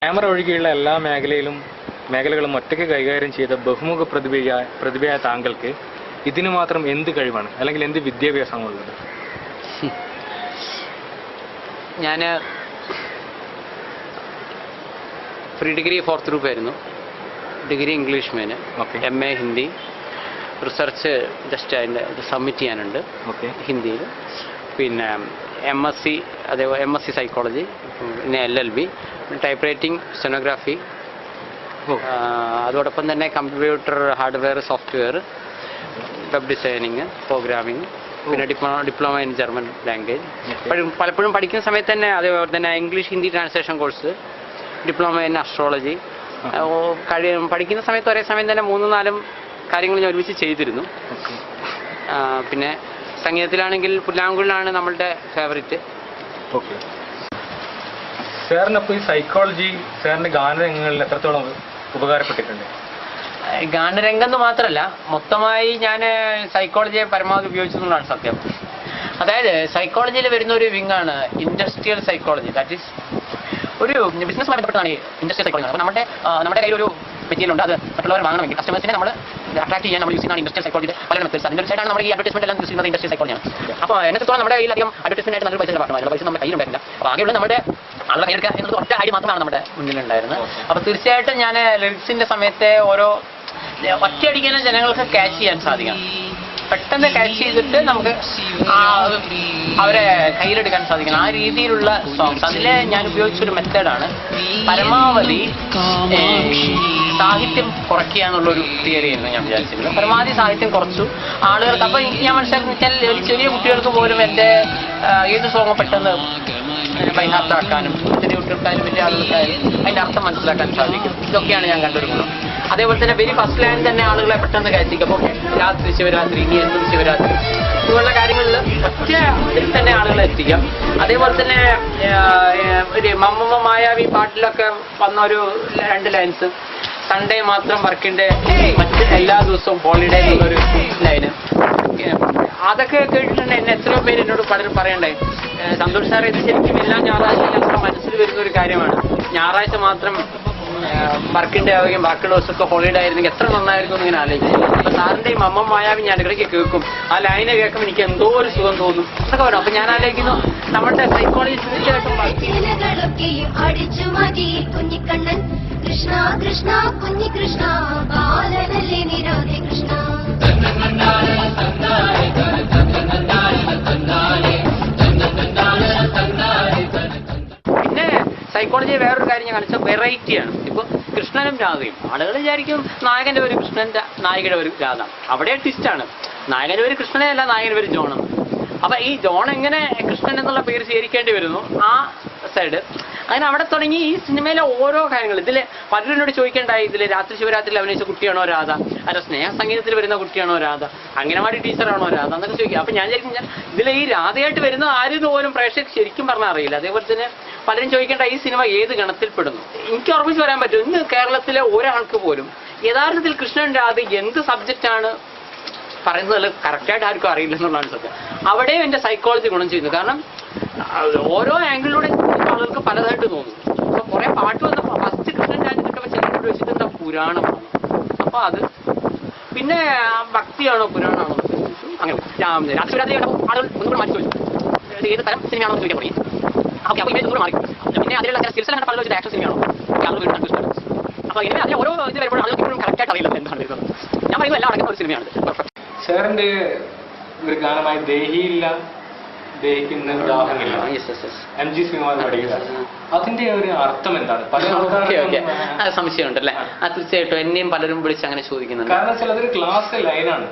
Camera ഒഴികെയുള്ള എല്ലാ മേഖലകളും ഒറ്റയ്ക്ക് കൈകാര്യം ചെയ്ത ബഹുമുഖ പ്രതിഭയായ താങ്കൾക്ക് ഇതിന് മാത്രം എന്ത് കഴിവാണ് അല്ലെങ്കിൽ എന്ത് വിദ്യാഭ്യാസമാണുള്ളത്? ഞാൻ പ്രീ ഡിഗ്രി 4th ഗ്രൂപ്പ് ആയിരുന്നു. Degree English main, MA Hindi, research just അതിൻ്റെ സബ്മിറ്റ് ചെയ്യാനുണ്ട് ഹിന്ദിയിൽ. പിന്നെ MSc, അതേപോലെ MSc സൈക്കോളജി, പിന്നെ LLB, ടൈപ്പ് റൈറ്റിംഗ്, സ്റ്റെനോഗ്രാഫി, അതോടൊപ്പം തന്നെ computer hardware, software, web designing, programming, പിന്നെ ഡിപ്ലോമ ഇൻ ജർമ്മൻ ലാംഗ്വേജ്. പലപ്പോഴും പഠിക്കുന്ന സമയത്ത് തന്നെ അതേപോലെ തന്നെ English Hindi translation course, diploma in astrology. പഠിക്കുന്ന സമയത്ത് ഒരേ സമയം തന്നെ 3-4 കാര്യങ്ങൾ ഞാൻ ഒരുമിച്ച് ചെയ്തിരുന്നു. പിന്നെ സംഗീതത്തിലാണെങ്കിൽ പുല്ലാങ്കുഴലാണ് നമ്മളുടെ ഫേവറേറ്റ്. ഓക്കെ. സാറിനപ്പോൾ ഈ സൈക്കോളജി സാറിൻ്റെ ഗാനരംഗങ്ങളിൽ എത്രത്തോളം ഉപകാരപ്പെട്ടിട്ടുണ്ട്? ഗാനരംഗം എന്ന് മാത്രമല്ല, മൊത്തമായി ഞാൻ സൈക്കോളജിയെ പരമാവധി ഉപയോഗിച്ചെന്നുള്ളതാണ് സത്യം. അതായത് സൈക്കോളജിയിൽ വരുന്ന ഒരു വിങ്ങാണ് ഇൻഡസ്ട്രിയൽ സൈക്കോളജി. ദാറ്റ് ഈസ് ഒരു ബിസിനസ്സുമായി ബന്ധപ്പെട്ടതാണ് ഈ ഇൻഡസ്ട്രിയൽ സൈക്കോളജി. അപ്പോൾ നമ്മുടെ കയ്യിൽ ഒരു മെറ്റീരിയൽ ഉണ്ട്, അത് മറ്റുള്ളവർ വാങ്ങണമെങ്കിൽ കസ്റ്റമേഴ്സിനെ നമ്മൾ അട്രാക്ട് ചെയ്യാൻ നമ്മൾ യൂസ് ചെയ്യുന്ന ഇൻഡസ്ട്രിയൽ സൈക്കോളജി പല മെത്തേഡ്സ്. അതിൻ്റെ സൈഡാണ് നമ്മൾ ഈ അഡ്വർടൈസ്മെന്റ് എല്ലാം യൂസ് ചെയ്യുന്നത് ഇൻഡസ്ട്രിയൽ സൈക്കോളജിയാണ്. അപ്പോൾ എന്നെത്തോളം നമ്മുടെ കയ്യിൽ അധികം അഡ്വർടൈസ്മെന്റ് ആയിട്ട് നല്ല പൈസ പാട്ടുമായിരുന്നു, പൈസ നമ്മുടെ കയ്യിലുണ്ടായില്ല. അപ്പോൾ ആകെയുള്ള നമ്മുടെ ആളുകൾ കയ്യെടുക്കുക എന്നത് ഒറ്റ ഐഡിയ മാത്രമാണ് നമ്മുടെ മുന്നിലുണ്ടായിരുന്നത്. അപ്പോൾ തീർച്ചയായിട്ടും ഞാൻ ലിറിക്സിന്റെ സമയത്തെ ഓരോ ഒറ്റയടിക്കാൻ ജനങ്ങൾക്ക് ക്യാച്ച് ചെയ്യാൻ സാധിക്കണം. പെട്ടെന്ന് ക്യാച്ച് ചെയ്തിട്ട് നമുക്ക് അവരെ കയ്യിലെടുക്കാൻ സാധിക്കണം. ആ രീതിയിലുള്ള സോങ്സ് അതിൽ ഞാൻ ഉപയോഗിച്ചൊരു മെത്തേഡാണ് പരമാവധി സാഹിത്യം കുറയ്ക്കുക എന്നുള്ളൊരു തിയറിയായിരുന്നു ഞാൻ വിചാരിച്ചിരുന്നത്. പരമാവധി സാഹിത്യം കുറച്ചു ആളുകൾക്ക്. അപ്പോൾ ഞാൻ മനസ്സിലാക്കുന്ന വെച്ചാൽ ചെറിയ കുട്ടികൾക്ക് പോലും എൻ്റെ ഏത് സോങ് പെട്ടെന്ന് ബൈഹാർട്ടാക്കാനും, ചെറിയ കുട്ടികൾക്കായാലും വലിയ ആളുകൾക്കായാലും അതിൻ്റെ അർത്ഥം മനസ്സിലാക്കാൻ സാധിക്കും. ഇതൊക്കെയാണ് ഞാൻ കണ്ടൊരു ഗുണം. അതേപോലെ തന്നെ വെരി ഫസ്റ്റ് ലൈൻ തന്നെ ആളുകളെ പെട്ടെന്ന് കയറ്റിക്കും. അപ്പോൾ രാത്രി ശിവരാത്രി, ഇനി എന്നും ശിവരാത്രി, ഇതുപോലുള്ള കാര്യങ്ങളിൽ ഒറ്റ ഇതിൽ തന്നെ ആളുകളെ എത്തിക്കാം. അതേപോലെ തന്നെ ഒരു മമ്മ മായാവി പാട്ടിലൊക്കെ വന്ന ഒരു 2 ലൈൻസ്, സൺഡേ മാത്രം വർക്കിൻ്റെ, മറ്റ് എല്ലാ ദിവസവും ഹോളിഡേ എന്നുള്ളൊരു ലൈന്, അതൊക്കെ കേട്ടിട്ടുണ്ട്. എന്നെ എത്രയോ പേര് എന്നോട് പലരും പറയണ്ടായി, സന്തോഷ് സാർ ഇത് ശരിക്കും എല്ലാ ഞായറാഴ്ച ഞങ്ങളുടെ മനസ്സിൽ വരുന്ന ഒരു കാര്യമാണ്. ഞായറാഴ്ച മാത്രം വർക്കിൻ്റെ ആവുകയും ബാക്കിയുള്ള ദിവസമൊക്കെ ഹോളിഡേ ആയിരുന്നെങ്കിൽ എത്ര നന്നായിരുന്നു എന്ന് ഇങ്ങനെ ആലോചിക്കും. അപ്പൊ സാറിന്റെ ഈ മമ്മ മായാവി ഞാൻ ഇടയ്ക്ക് കേൾക്കും. ആ ലൈന് കേൾക്കുമ്പോൾ എനിക്ക് എന്തോ ഒരു സുഖം തോന്നും എന്നൊക്കെ വരും. അപ്പൊ ഞാൻ ആലോചിക്കുന്നു നമ്മുടെ സൈക്കോളജി തീർച്ചയായിട്ടും കൃഷ്ണ കൃഷ്ണ കുഞ്ഞി കൃഷ്ണ ബാലനല്ലേ നിരാധേ കൃഷ്ണ. പിന്നെ സൈക്കോളജി വേറൊരു കാര്യം ഞാൻ കാണിച്ച വെറൈറ്റിയാണ്. ഇപ്പോൾ കൃഷ്ണനും രാധയും, ആളുകൾ വിചാരിക്കും നായകന്റെ പേര് കൃഷ്ണൻ, നായികയുടെ പേര് രാധ. അവിടെ ട്വിസ്റ്റാണ്. നായകന്റെ പേര് കൃഷ്ണനെ അല്ല, നായകന്റെ പേര് ജോൺ. അപ്പൊ ഈ ജോൺ എങ്ങനെ കൃഷ്ണൻ എന്നുള്ള പേര് സ്വീകരിക്കേണ്ടി വരുന്നു, ആ സൈഡ്. അങ്ങനെ അവിടെ തുടങ്ങി ഈ സിനിമയിലെ ഓരോ കാര്യങ്ങൾ. ഇതിൽ പലരും എന്നോട് ചോദിക്കേണ്ടായി, ഇതിൽ രാത്രി ശിവരാത്രിയിൽ അഭിനയിച്ച കുട്ടിയാണോ രാധ, അല്ല സ്നേഹ സംഗീതത്തിൽ വരുന്ന കുട്ടിയാണോ രാധ, അംഗനവാടി ടീച്ചറാണോ രാധ എന്നൊക്കെ ചോദിക്കുക. അപ്പൊ ഞാൻ വിചാരിക്കും ഇതിൽ ഈ രാധയായിട്ട് വരുന്ന ആരും പോലും പ്രേക്ഷകർക്ക് ശരിക്കും പറഞ്ഞാൽ അറിയില്ല. അതേപോലെ തന്നെ പലരും ചോദിക്കേണ്ട ഈ സിനിമ ഏത് ഗണത്തിൽപ്പെടുന്നു. എനിക്ക് ഉറപ്പിച്ച് പറയാൻ പറ്റും, ഇന്ന് കേരളത്തിലെ ഒരാൾക്ക് പോലും യഥാർത്ഥത്തിൽ കൃഷ്ണൻ രാധ എന്ത് സബ്ജക്റ്റാണ് പറയുന്നത് കറക്റ്റായിട്ട് ആർക്കും അറിയില്ല എന്നുള്ളതാണ് സത്യം. അവിടെയും എൻ്റെ സൈക്കോളജി ഗുണം ചെയ്യുന്നു. കാരണം ഓരോ ആംഗിളിലൂടെ ആളുകൾക്ക് പലതായിട്ട് തോന്നും. അപ്പൊ കുറെ പാട്ട് വന്നപ്പോൾ ഫസ്റ്റ് കൃഷ്ണൻ രാജ കിട്ടുമ്പോൾ ചിലരോട് വെച്ചിട്ട് എന്താ പുരാണമാണ്. അപ്പൊ അത് പിന്നെ ഭക്തിയാണോ പുരാണമാണോ അങ്ങനെ രാത്രി ആളുകൾ ഒന്നുകൂടെ മാറ്റി ചോദിച്ചു ഏത് തരം സിനിമയാണോ ചോദിക്കാൻ തുടങ്ങി. ഓക്കെ, അപ്പൊ ഇമേജ് മാറി. പിന്നെ അതിലുള്ള സ്കിൽസ് എല്ലാം പല വെച്ചിട്ട് ആക്ഷൻ സിനിമയാണോ ആളുകൾ വീണ്ടും കൺഫ്യൂസ് ആണ്. അപ്പൊ ഇങ്ങനെ അതിൽ ഓരോ ഇത് വരുമ്പോൾ ആളുകൾക്ക് ഇപ്പോഴും കറക്റ്റായിട്ട് അറിയില്ല എന്താണ് വരുന്നത്. ഞാൻ പറയുന്നത് എല്ലാം അടങ്ങുന്ന ഒരു സിനിമയാണ്. സാറിന്റെ ഒരു ഗാനമായ ദേഹിയില്ല ദേഹിക്കുന്ന ദാഹമില്ല, MG ശ്രീകുമാർ പാടിയതാണ്. അതിന്റെ ഒരു അർത്ഥം എന്താണ്? സംശയമുണ്ടല്ലേ? തീർച്ചയായിട്ടും എന്നെയും പലരും വിളിച്ച് അങ്ങനെ ചോദിക്കുന്നുണ്ട്. കാരണം അതൊരു ക്ലാസ് ലൈനാണ്.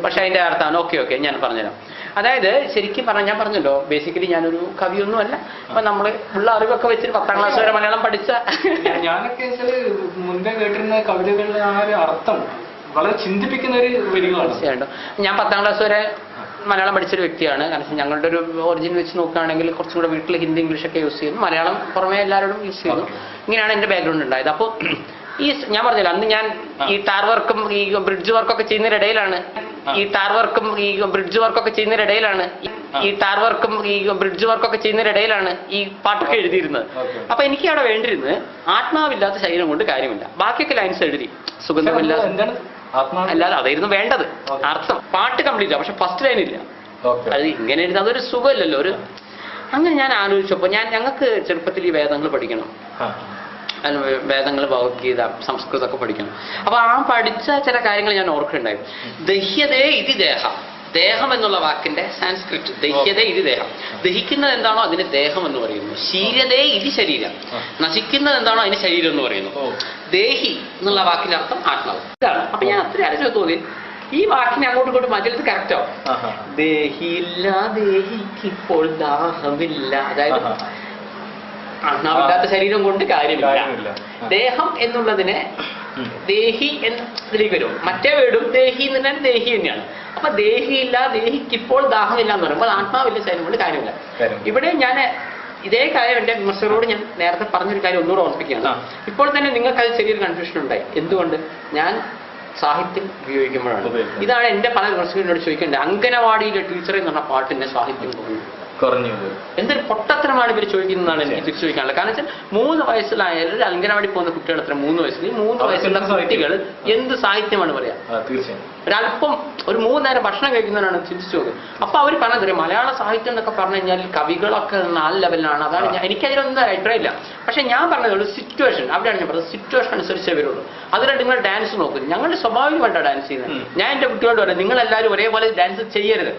പക്ഷെ അതിന്റെ അർത്ഥമാണ്. ഓക്കെ ഞാൻ പറഞ്ഞുതരാം. അതായത് ശരിക്കും ഞാൻ പറഞ്ഞല്ലോ, ബേസിക്കലി ഞാനൊരു കവിയൊന്നും അല്ല. അപ്പൊ നമ്മള് ഉള്ള അറിവൊക്കെ വെച്ചിട്ട് 10ാം ക്ലാസ് വരെ മലയാളം പഠിച്ച ഞാനൊക്കെ മുൻപേ കേട്ടിരുന്ന കവിതകളുടെ ആ ഒരു അർത്ഥം വളരെ ചിന്തിപ്പിക്കുന്ന ഒരു വരികളാണ്. തീർച്ചയായിട്ടും ഞാൻ 10ാം ക്ലാസ് വരെ മലയാളം പഠിച്ചൊരു വ്യക്തിയാണ്. കാരണം ഞങ്ങളുടെ ഒരു ഒറിജിൻ വെച്ച് നോക്കുകയാണെങ്കിൽ കുറച്ചും കൂടെ വീട്ടിൽ ഹിന്ദി ഇംഗ്ലീഷൊക്കെ യൂസ് ചെയ്യുന്നു, മലയാളം പുറമേ എല്ലാവരോടും യൂസ് ചെയ്യുന്നു. ഇങ്ങനെയാണ് എൻ്റെ ബാക്ക്ഗ്രൗണ്ട് ഉണ്ടായത്. അപ്പോൾ ഈ ഞാൻ പറഞ്ഞല്ലോ, അന്ന് ഞാൻ ഈ ടാർ വർക്കും ഈ ബ്രിഡ്ജ് വർക്കൊക്കെ ചെയ്യുന്നതിനിടയിലാണ് ഈ ടാർ വർക്കും ഈ ബ്രിഡ്ജ് വർക്കൊക്കെ ചെയ്യുന്നതിനിടയിലാണ് ഈ പാട്ടൊക്കെ എഴുതിയിരുന്നത്. അപ്പൊ എനിക്ക് അവിടെ വേണ്ടിയിരുന്നത് ആത്മാവില്ലാത്ത ശരീരം കൊണ്ട് കാര്യമില്ല. ബാക്കിയൊക്കെ ലൈൻസ് എഴുതി സുഗന്ധമില്ലാതെ അല്ലാതെ അതായിരുന്നു വേണ്ടത് അർത്ഥം. പാട്ട് കംപ്ലീറ്റ് പക്ഷെ ഫസ്റ്റ് ലൈൻ ഇല്ല. അത് ഇങ്ങനെ എഴുതി അതൊരു സുഖമില്ലല്ലോ. അങ്ങനെ ഞാൻ ആലോചിച്ചപ്പോൾ ഞങ്ങൾക്ക് ചെറുപ്പത്തിൽ ഈ വേദങ്ങൾ പഠിക്കണം, വേദങ്ങൾ ഭഗവത്ഗീത സംസ്കൃതമൊക്കെ പഠിക്കണം. അപ്പൊ ആ പഠിച്ച ചില കാര്യങ്ങൾ ഞാൻ ഓർക്കുന്നുണ്ടായിരുന്നു. ദഹ്യതേ ഇതി ദേഹം, ദേഹം എന്നുള്ള വാക്കിന്റെ സാൻസ്ക്രിറ്റ് ദഹ്യതേ ഇതി ദേഹം. ദഹിക്കുന്നത് എന്താണോ അതിന് ദേഹം എന്ന് പറയുന്നു. ശീര്യതേ ഇതി ശരീരം, നശിക്കുന്നത് എന്താണോ അതിന് ശരീരം എന്ന് പറയുന്നു. ദേഹി എന്നുള്ള വാക്കിന്റെ അർത്ഥം ആത്മാവ്. ഇതാണ്. അപ്പൊ ഞാൻ അത്ര ആലോചിച്ച് തോന്നി ഈ വാക്കിനെ അങ്ങോട്ടും ഇങ്ങോട്ടും മാറ്റിയത് കറക്റ്റോ. ദേഹിയില്ല ദേഹിക്കിപ്പോൾ ദാഹമില്ല, അതായത് ആത്മാവില്ലാത്ത ശരീരം കൊണ്ട് കാര്യമില്ല. ദേഹം എന്നുള്ളതിനെ ദേഹി എന്നതിലേക്ക് വരും. മറ്റേ വീടും ദേഹി എന്ന് പറഞ്ഞാൽ ദേഹി തന്നെയാണ്. അപ്പൊ ദേഹിയില്ല ദേഹിക്കിപ്പോൾ ദാഹമില്ല എന്ന് പറയുമ്പോൾ ആത്മാവില്ല ശരീരം കൊണ്ട് കാര്യമില്ല. ഇവിടെ ഞാൻ ഇതേ കാര്യം എന്റെ വിമർശകരോട് ഞാൻ നേരത്തെ പറഞ്ഞൊരു കാര്യം ഒന്നുകൂടെ ഓർമ്മിപ്പിക്കുകയാണ്. ഇപ്പോൾ തന്നെ നിങ്ങൾക്ക് അത് ചെറിയൊരു കൺഫ്യൂഷൻ ഉണ്ടായി. എന്തുകൊണ്ട്? ഞാൻ സാഹിത്യം ഉപയോഗിക്കുമ്പോഴാണ്. ഇതാണ് എന്റെ പല വിമർശകരോട് ചോദിക്കേണ്ടത്. അംഗനവാടിയിലെ ടീച്ചർ എന്ന് പറഞ്ഞ പാട്ടിന്റെ സാഹിത്യം കുറഞ്ഞു എന്തൊരു പൊട്ടത്തരമാണ് ഇവർ ചോദിക്കുന്നതാണ് എനിക്ക് തിരിച്ചു ചോദിക്കാനുള്ളത്. കാരണം വെച്ചാൽ 3 വയസ്സിലായാലും ഒരു അംഗനവാടി പോകുന്ന കുട്ടികൾ 3 വയസ്സിൽ ഈ 3 വയസ്സുള്ള കുട്ടികൾ എന്ത് സാഹിത്യമാണ് പറയാ? ഒരല്പം ഒരു 3 നേരം ഭക്ഷണം കഴിക്കുന്നവരാണ് ചിന്തിച്ചു നോക്കുക. അപ്പൊ അവർ പറഞ്ഞത് മലയാള സാഹിത്യം എന്നൊക്കെ പറഞ്ഞു കഴിഞ്ഞാൽ കവികളൊക്കെ 4 ലെവലിലാണ്. അതാണ് എനിക്കതിലൊന്നും അഭിപ്രായമില്ല. പക്ഷെ ഞാൻ പറഞ്ഞത് സിറ്റുവേഷൻ, അവിടെയാണ് ഞാൻ പറഞ്ഞത് സിറ്റുവേഷൻ അനുസരിച്ചേ വരുള്ളൂ. അതിൽ നിങ്ങൾ ഡാൻസ് നോക്കും. ഞങ്ങളുടെ സ്വാഭാവികമായിട്ടാണ് ഡാൻസ് ചെയ്യുന്നത്. ഞാൻ എന്റെ കുട്ടികളോട് പറയാം, നിങ്ങൾ എല്ലാവരും ഒരേപോലെ ഡാൻസ് ചെയ്യരുത്.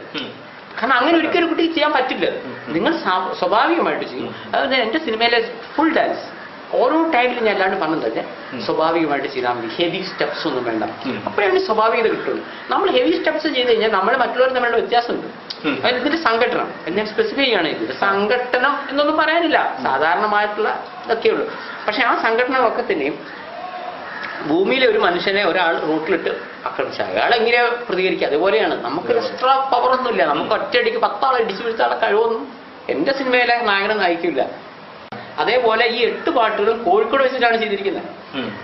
കാരണം അങ്ങനെ ഒരിക്കലും കുട്ടിക്ക് ചെയ്യാൻ പറ്റില്ല. നിങ്ങൾ സ്വാഭാവികമായിട്ട് ചെയ്യും. അതായത് എന്റെ സിനിമയിലെ ഫുൾ ഡാൻസ് ഓരോ ടൈമിലും ഞാൻ എല്ലാവരും പറഞ്ഞത് സ്വാഭാവികമായിട്ട് ചെയ്താൽ മതി. ഹെവി സ്റ്റെപ്സ് ഒന്നും വേണ്ട. അപ്പോഴാണ് സ്വാഭാവികത കിട്ടുള്ളൂ. നമ്മൾ ഹെവി സ്റ്റെപ്സ് ചെയ്ത് കഴിഞ്ഞാൽ നമ്മൾ മറ്റുള്ളവർ തമ്മിലുള്ള വ്യത്യാസമുണ്ട്. അതായത് ഇതിന്റെ സംഘടനം ഞാൻ സ്പെസിഫൈ ചെയ്യുകയാണ്. ഇതിന്റെ സംഘടനം എന്നൊന്നും പറയാനില്ല, സാധാരണമായിട്ടുള്ള ഇതൊക്കെ ഉള്ളൂ. പക്ഷെ ആ സംഘടനകളൊക്കെ തന്നെയും ഭൂമിയിലെ ഒരു മനുഷ്യനെ ഒരാൾ റോട്ടിലിട്ട് ആക്രമിച്ച അയാൾ എങ്ങനെ പ്രതികരിക്കുക? അതുപോലെയാണ്. നമുക്ക് എക്സ്ട്രാ പവർ ഒന്നുമില്ല. നമുക്ക് ഒറ്റയടിക്ക് 10 ആളെ ഇടിച്ചു വീഴ്ത്താനുള്ള കഴിവൊന്നും എന്റെ സിനിമയിലെ നായകനെ നയിക്കില്ല. അതേപോലെ ഈ 8 പാട്ടുകളും കോഴിക്കോട് വെച്ചിട്ടാണ് ചെയ്തിരിക്കുന്നത്.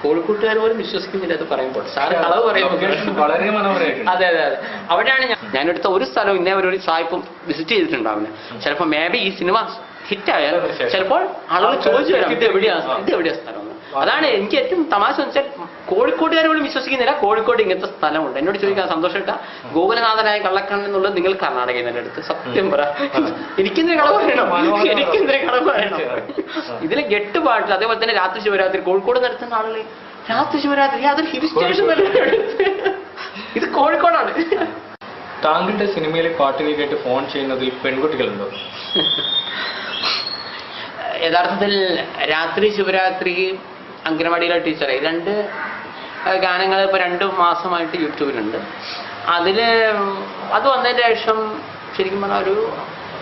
കോഴിക്കോട്ടുകാർ പോലും വിശ്വസിക്കുന്നില്ല അത് പറയുമ്പോൾ. സാറ് കളവ് പറയുമ്പോൾ വളരെ മനോഹരമായിട്ട്. അതെ അതെ അതെ. അവിടെയാണ് ഞാനെടുത്ത ഒരു സ്ഥലവും ഇന്നേ ഒരു സായിപ്പും വിസിറ്റ് ചെയ്തിട്ടുണ്ടാവില്ല. ചിലപ്പോൾ മേ ബി ഈ സിനിമ ഹിറ്റായാൽ ചിലപ്പോൾ ആളുകൾ ചോദിച്ചു വരാം ഇത് എവിടെയാ സ്ഥലം. അതാണ് എനിക്ക് ഏറ്റവും തമാശ വെച്ചാൽ കോഴിക്കോട്ടുകാർ പോലും വിശ്വസിക്കുന്നില്ല കോഴിക്കോട് ഇങ്ങനത്തെ സ്ഥലമുണ്ട്. എന്നോട് ചോദിക്കാൻ സന്തോഷമില്ല. ഗോകുലനാഥനായ കള്ളക്കണ്ണൻ എന്നുള്ളത് നിങ്ങൾ കർണാടകയിൽ നിന്ന് എടുത്ത് സത്യം പറ. എനിക്കെന്തിനെ കളവ് പറയണം? ഇതിലെ 8 പാട്ടിൽ അതേപോലെ തന്നെ രാത്രി ശിവരാത്രി കോഴിക്കോട് നടത്തുന്ന ആളുകൾ രാത്രി ശിവരാത്രി അതൊരു ഹിൽ സ്റ്റേഷൻ ഇത് കോഴിക്കോടാണ്. താങ്കളുടെ സിനിമയിലെ പാട്ടുകൾ കേട്ട് ഫോൺ ചെയ്യുന്നതിൽ പെൺകുട്ടികളുണ്ടോ? യഥാർത്ഥത്തിൽ രാത്രി ശിവരാത്രി അംഗനവാടിയിലെ ടീച്ചറെ 2 ഗാനങ്ങൾ ഇപ്പോൾ 2 മാസമായിട്ട് യൂട്യൂബിലുണ്ട്. അത് വന്നതിന് ശേഷം ശരിക്കും പറഞ്ഞാൽ ഒരു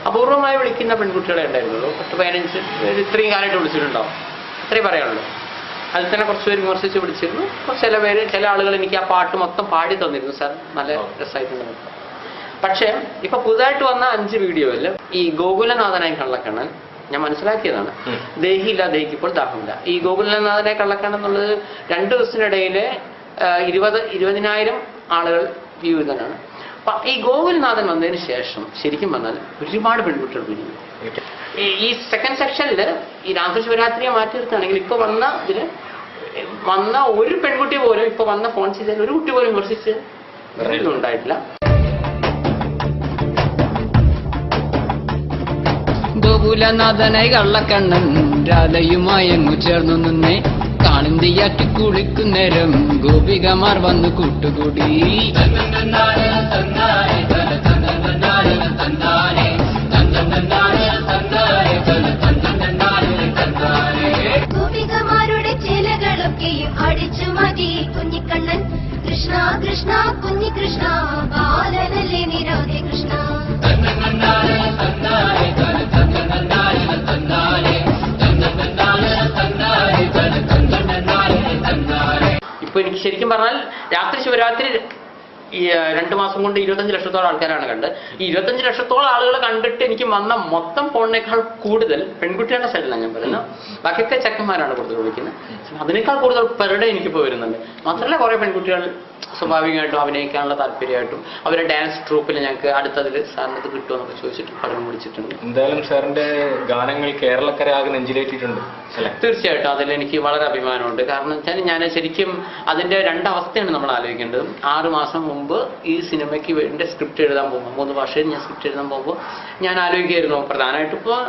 അപൂർവമായി വിളിക്കുന്ന പെൺകുട്ടികളെ ഉണ്ടായിരുന്നുള്ളൂ. 10-15 ഇത്രയും കാലമായിട്ട് വിളിച്ചിട്ടുണ്ടാവും. അത്രയും പറയാനുള്ളൂ. അതിൽ തന്നെ കുറച്ച് പേര് വിമർശിച്ച് വിളിച്ചിരുന്നു. ചില ആളുകൾ എനിക്ക് ആ പാട്ട് മൊത്തം പാടി തന്നിരുന്നു. സാർ നല്ല രസമായിട്ടുണ്ട്. പക്ഷേ ഇപ്പൊ പുതുതായിട്ട് വന്ന 5 വീഡിയോയിൽ ഈ ഗോകുലനാഥനായ കള്ളക്കണ്ണൻ ഞാൻ മനസ്സിലാക്കിയതാണ്. ദേഹിയില്ല ദേഹിക്കിപ്പോൾ ദാഹമില്ല. ഈ ഗോകുലനാഥനെ കള്ളക്കണ്ണൻ എന്നുള്ളത് 2 ദിവസത്തിനിടയിൽ 20,000 ആളുകൾ വ്യൂ ചെയ്തതാണ്. അപ്പൊ ഈ ഗോകുലനാഥൻ വന്നതിന് ശേഷം ശരിക്കും പറഞ്ഞാൽ ഒരുപാട് പെൺകുട്ടികൾ പിരിഞ്ഞു. ഈ സെക്കൻഡ് സെക്ഷനിൽ ഈ രാത്രി ശിവരാത്രിയെ മാറ്റി നിർത്തുകയാണെങ്കിൽ ഇപ്പൊ വന്ന ഒരു പെൺകുട്ടി പോലും ഇപ്പൊ വന്ന ഫോൺ ചെയ്തതിൽ ഒരു കുട്ടി പോലും വിമർശിച്ച് ഉണ്ടായിട്ടില്ല. ഗോകുലനാഥനായി കള്ളക്കണ്ണൻ രാധയുമായങ്ങു ചേർന്നു നിന്നേ കാളിന്തിയാറ്റി കുളിക്കുന്നേരം ഗോപികമാർ വന്നു കൂട്ടുകൂടി. ഗോപികമാരുടെ ചിലകളൊക്കെയും അടിച്ചു മാറ്റി കുഞ്ഞിക്കണ്ണൻ കൃഷ്ണ കൃഷ്ണ കുഞ്ഞികൃഷ്ണ ബാലനല്ലേ നിരാധി കൃഷ്ണ. ഇപ്പൊ എനിക്ക് ശരിക്കും പറഞ്ഞാൽ രാത്രി ശിവരാത്രി ഈ 2 മാസം കൊണ്ട് 25 ലക്ഷത്തോളം ആൾക്കാരാണ് കണ്ടത്. ഈ 25 ലക്ഷത്തോളം ആളുകൾ കണ്ടിട്ട് എനിക്ക് വന്ന മൊത്തം ഫോണിനേക്കാൾ കൂടുതൽ പെൺകുട്ടികളുടെ സൈഡിലാണ് ഞാൻ പറയുന്നത്. ബാക്കിയൊക്കെ ചെക്കന്മാരാണ് കൂടുതൽ വിളിക്കുന്നത്. അതിനേക്കാൾ കൂടുതൽ പെർ ഡേ എനിക്കിപ്പോൾ വരുന്നുണ്ട്. മാത്രമല്ല കുറേ പെൺകുട്ടികൾ സ്വാഭാവികമായിട്ടും അഭിനയിക്കാനുള്ള താല്പര്യമായിട്ടും അവരെ ഡാൻസ് ട്രൂപ്പിൽ ഞങ്ങൾക്ക് അടുത്തതിൽ സാറിന് ഇത് കിട്ടുമെന്നൊക്കെ ചോദിച്ചിട്ട് പഠനം വിളിച്ചിട്ടുണ്ട്. എന്തായാലും സാറിന്റെ ഗാനങ്ങൾ കേരളക്കര ആകെ നെഞ്ചിലേറ്റിട്ടുണ്ട് അല്ലേ? തീർച്ചയായിട്ടും അതിൽ എനിക്ക് വളരെ അഭിമാനമുണ്ട്. കാരണം വെച്ചാൽ ഞാൻ ശരിക്കും അതിന്റെ രണ്ടവസ്ഥയാണ് നമ്മൾ ആലോചിക്കേണ്ടത്. 6 മാസം മുമ്പ് ഈ സിനിമയ്ക്ക് വേണ്ടി സ്ക്രിപ്റ്റ് എഴുതാൻ പോകുമ്പോൾ 3 ഭാഷയിൽ ഞാൻ സ്ക്രിപ്റ്റ് എഴുതാൻ പോകുമ്പോൾ ഞാൻ ആലോചിക്കുകയായിരുന്നു, പ്രധാനമായിട്ടും ഇപ്പോൾ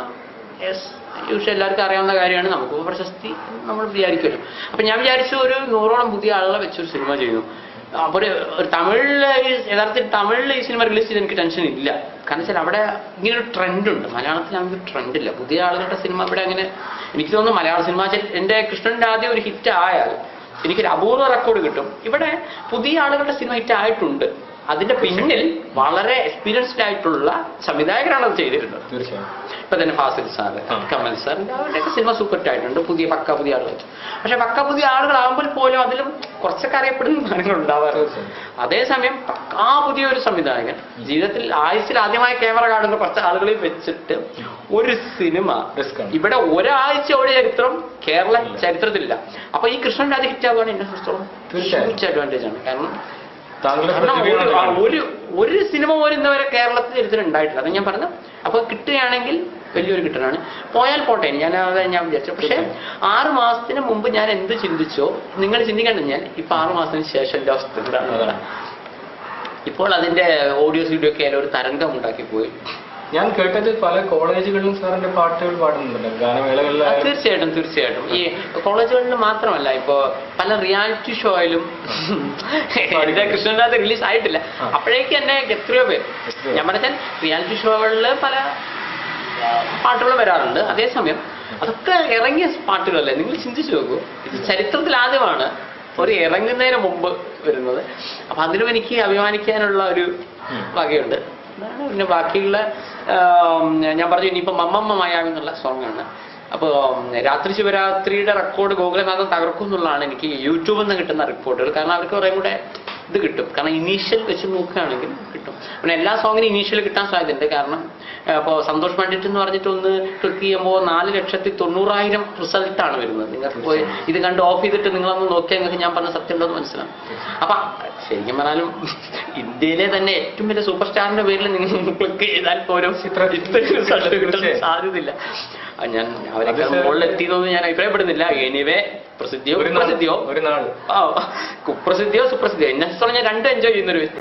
യൂഷ്വൽ എല്ലാവർക്കും അറിയാവുന്ന കാര്യമാണ്, നമുക്ക് പ്രശസ്തി നമ്മൾ വിചാരിക്കുമല്ലോ. അപ്പം ഞാൻ വിചാരിച്ചു ഒരു 100ഓളം പുതിയ ആളുകളെ വെച്ചൊരു സിനിമ ചെയ്യുന്നു. അപ്പോൾ ഒരു തമിഴില് യഥാർത്ഥത്തിൽ തമിഴിൽ ഈ സിനിമ റിലീസ് ചെയ്ത് എനിക്ക് ടെൻഷൻ ഇല്ല. കാരണം വെച്ചാൽ അവിടെ ഇങ്ങനെ ഒരു ട്രെൻഡുണ്ട്. മലയാളത്തിൽ അങ്ങനെ ഒരു ട്രെൻഡില്ല. പുതിയ ആളുകളുടെ സിനിമ ഇവിടെ അങ്ങനെ എനിക്ക് തോന്നുന്നു മലയാള സിനിമ എൻ്റെ കൃഷ്ണൻ്റെ ആദ്യം ഒരു ഹിറ്റ് ആയാൽ എനിക്കൊരു അപൂർവ റെക്കോർഡ് കിട്ടും. ഇവിടെ പുതിയ ആളുകളുടെ സിനിമ ഹിറ്റ് ആയിട്ടുണ്ട്. അതിന്റെ പിന്നിൽ വളരെ എക്സ്പീരിയൻസ്ഡ് ആയിട്ടുള്ള സംവിധായകരാണ് അത് ചെയ്തിരുന്നത്. തീർച്ചയായും ഇപ്പൊ തന്നെ ഫാസിൽ സാറ്, കമൽ സാർ, അവരുടെയൊക്കെ സിനിമ സൂപ്പർ ഹിറ്റ് ആയിട്ടുണ്ട്. പുതിയ ആളുകൾ. പക്ഷെ പുതിയ ആളുകളാകുമ്പോൾ പോലും അതിലും കുറച്ചൊക്കെ അറിയപ്പെടുന്ന സാധനങ്ങൾ ഉണ്ടാവാറുണ്ട്. അതേസമയം പുതിയൊരു സംവിധായകൻ ജീവിതത്തിൽ ആയുസിൽ ആദ്യമായി ക്യാമറ കാണുന്ന കുറച്ച് ആളുകളിൽ വെച്ചിട്ട് ഒരു സിനിമ ഇവിടെ ഒരാഴ്ച ഒരു ചരിത്രം കേരള ചരിത്രത്തിലില്ല. അപ്പൊ ഈ കൃഷ്ണൻ രാജ ഹിറ്റ് ആവുകയാണ് എന്നെ സംബന്ധിച്ചോളം ഹ്യൂജ് അഡ്വാൻറ്റേജ് ആണ്. കാരണം ഒരു സിനിമ പോലും ഇന്നുവരെ കേരളത്തിൽ ചരിത്രം ഉണ്ടായിട്ടില്ല. അത് ഞാൻ പറഞ്ഞു. അപ്പൊ കിട്ടുകയാണെങ്കിൽ വലിയൊരു കിട്ടലാണ്. പോയാൽ പോട്ടെ, ഞാൻ വിചാരിച്ചു. പക്ഷെ 6 മാസത്തിന് മുമ്പ് ഞാൻ എന്ത് ചിന്തിച്ചോ നിങ്ങൾ ചിന്തിക്കേണ്ട. ഞാൻ ഇപ്പൊ 6 മാസത്തിന് ശേഷം എൻ്റെ അവസ്ഥ എന്താണ്? ഇപ്പോൾ അതിന്റെ ഓഡിയോ വീഡിയോ ഒക്കെ ഒരു തരംഗം ഉണ്ടാക്കി പോയി. ഞാൻ കേട്ടത് പല കോളേജുകളിലും സാറിന്റെ പാട്ടുകൾ പാടുന്നുണ്ട്, ഗാനമേളകളിൽ. തീർച്ചയായിട്ടും ഈ കോളേജുകളിൽ മാത്രമല്ല, ഇപ്പോ പല റിയാലിറ്റി ഷോയിലും കൃഷ്ണനാഥ് റിലീസ് ആയിട്ടില്ല. അപ്പോഴേക്ക് എന്നെ എത്രയോ പേര്, ഞാൻ പറഞ്ഞാൽ റിയാലിറ്റി ഷോകളിൽ പല പാട്ടുകൾ വരാറുണ്ട്. അതേസമയം അതൊക്കെ ഇറങ്ങിയ പാട്ടുകളല്ലേ. നിങ്ങൾ ചിന്തിച്ചു നോക്കൂ, ഇത് ചരിത്രത്തിൽ ആദ്യമാണ് ഒരു ഇറങ്ങുന്നതിന് മുമ്പ് വരുന്നത്. അപ്പൊ അതിലും എനിക്ക് അഭിമാനിക്കാനുള്ള ഒരു വകയുണ്ട്. പിന്നെ ബാക്കിയുള്ള ഞാൻ പറഞ്ഞു ഇനിയിപ്പോൾ മമ്മമ്മ മായാവി എന്നുള്ള സോങ്ങാണ്. അപ്പോൾ രാത്രി ശിവരാത്രിയുടെ റെക്കോർഡ് ഗോകുലനാഥൻ തകർക്കും എന്നുള്ളതാണ് എനിക്ക് യൂട്യൂബിൽ നിന്ന് കിട്ടുന്ന റിപ്പോർട്ടുകൾ. കാരണം അവർക്ക് കുറേ കൂടെ ഇത് കിട്ടും. കാരണം ഇനീഷ്യൽ വെച്ച് നോക്കുകയാണെങ്കിൽ കിട്ടും. പിന്നെ എല്ലാ സോങ്ങിനും ഇനീഷ്യൽ കിട്ടാൻ സാധ്യതയുണ്ട്. കാരണം അപ്പോൾ സന്തോഷ് പണ്ഡിറ്റ് എന്ന് പറഞ്ഞിട്ട് ഒന്ന് ക്ലിക്ക് ചെയ്യുമ്പോൾ 4,90,000 റിസൾട്ടാണ് വരുന്നത്. നിങ്ങൾക്ക് പോയി ഇത് കണ്ട് ഓഫ് ചെയ്തിട്ട് നിങ്ങളൊന്ന് നോക്കിയാൽ നിങ്ങൾക്ക് ഞാൻ പറഞ്ഞ സത്യം ഉണ്ടോ എന്ന് മനസ്സിലാവും. അപ്പം ശരിക്കും പറഞ്ഞാലും ഇന്ത്യയിലെ തന്നെ ഏറ്റവും വലിയ സൂപ്പർ സ്റ്റാറിന്റെ പേരിൽ നിങ്ങൾ ക്ലിക്ക് ചെയ്താൽ പോലും റിസൾട്ട് കിട്ടാൻ സാധ്യതയില്ല. ഞാൻ അവരെക്കാൾ മുകളിൽ എത്തിയതൊന്നും ഞാൻ അഭിപ്രായപ്പെടുന്നില്ല. എനിവേ പ്രസിദ്ധിയോ കുപ്രസിദ്ധിയോ എന്നെ സംബന്ധിച്ചോളം ഞാൻ 2 എൻജോയ് ചെയ്യുന്നൊരു വ്യക്തി.